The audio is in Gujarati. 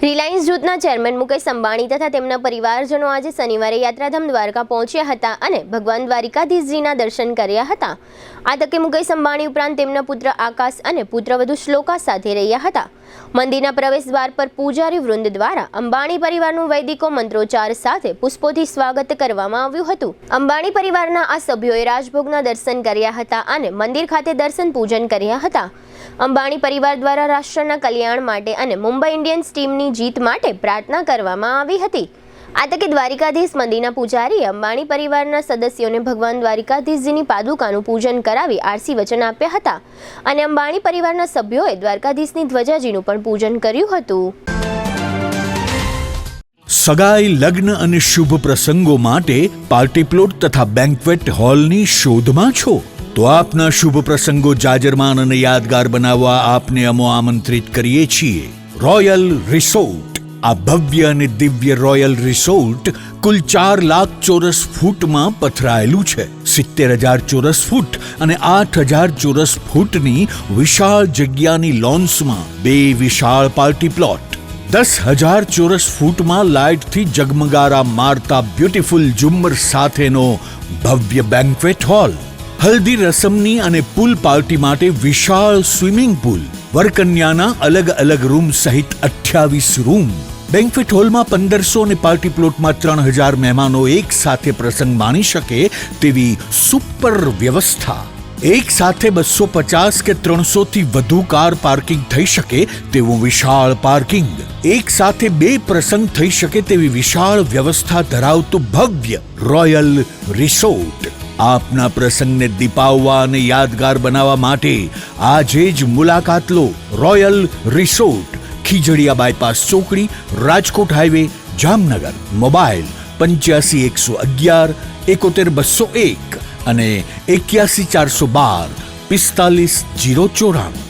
રિલાયન્સ જૂથના ચેરમેન મુકેશ અંબાણી તથા તેમના પરિવારજનો આજે શનિવારે યાત્રાધામ દ્વારકા પહોંચ્યા હતા અને ભગવાન દ્વારિકાધીશજીના દર્શન કર્યા હતા। આ તકે મુકેશ અંબાણી ઉપરાંત તેમના પુત્ર આકાશ અને પુત્રવધુ શ્લોકા સાથે રહ્યા હતા। મંદિરના પ્રવેશ દ્વાર પર પૂજારી વૃંદ દ્વારા અંબાણી પરિવારનું વૈદિકો મંત્રોચ્ચાર સાથે પુષ્પોથી સ્વાગત કરવામાં આવ્યું હતું। અંબાણી પરિવારના આ સભ્યોએ રાજભોગના દર્શન કર્યા હતા અને મંદિર ખાતે દર્શન પૂજન કર્યા હતા। અંબાણી પરિવાર દ્વારા રાષ્ટ્રના કલ્યાણ માટે અને મુંબઈ ઇન્ડિયન્સ ટીમની જીત માટે પ્રાર્થના કરવામાં આવી હતી। આ તકે દ્વારિકાધીશ મંદિરના પૂજારીએ અંબાણી પરિવારના સદસ્યોને ભગવાન દ્વારિકાધીશજીની પાદુકાનું પૂજન કરાવી આરસી વચન આપ્યા હતા અને અંબાણી પરિવારના સભ્યોએ દ્વારકાધીશની ધ્વજાજીનું પણ પૂજન કર્યું હતું। સગાઈ, લગ્ન અને શુભ પ્રસંગો માટે પાર્ટી પ્લોટ તથા બેન્ક્વેટ હોલની શોધમાં છો તો આપના શુભ પ્રસંગો જાજરમાન અને યાદગાર બનાવવા આપને અમો આમંત્રિત કરીએ છીએ। Royal resort. આ ભવ્ય અને દિવ્ય રોયલ રિસોર્ટ કુલ 4 લાખ ચોરસ ફૂટમાં પથરાયેલું છે। 70,000 ચોરસ ફૂટ અને 8,000 ચોરસ ફૂટની વિશાળ જગ્યાની લોન્સમાં 2 વિશાળ પાર્ટી પ્લોટ, 10,000 ચોરસ ફૂટમાં લાઇટથી જગમગારા મારતા બ્યુટીફુલ ઝુમ્મર સાથેનો ભવ્ય બેન્ક્વેટ હોલ, હલ્દી રસમની અને પૂલ પાર્ટી માટે વિશાળ સ્વિમિંગ પૂલ, વરકન્યાના અલગ અલગ રૂમ સહિત 28 રૂમ। બેન્ક્વેટ હોલમાં 1500 અને પાર્ટી પ્લોટમાં 3,000 મહેમાનો એક સાથે પ્રસંગ માણી શકે તેવી સુપર વ્યવસ્થા। એક સાથે 250 કે 300 થી વધુ કાર પાર્કિંગ થઈ શકે તેવું વિશાળ પાર્કિંગ, એક સાથે 2 પ્રસંગ થઈ શકે તેવી વિશાળ વ્યવસ્થા ધરાવતું ભવ્ય રોયલ રિસોર્ટ। આપના પ્રસંગને દીપાવવા અને યાદગાર બનાવવા માટે આજે જ મુલાકાત લો। રોયલ રિસોર્ટ, ખીજડીયા બાયપાસ ચોકડી, રાજકોટ હાઈવે, જામનગર। મોબાઈલ 85 111 71 201 અને 81 412 45 094।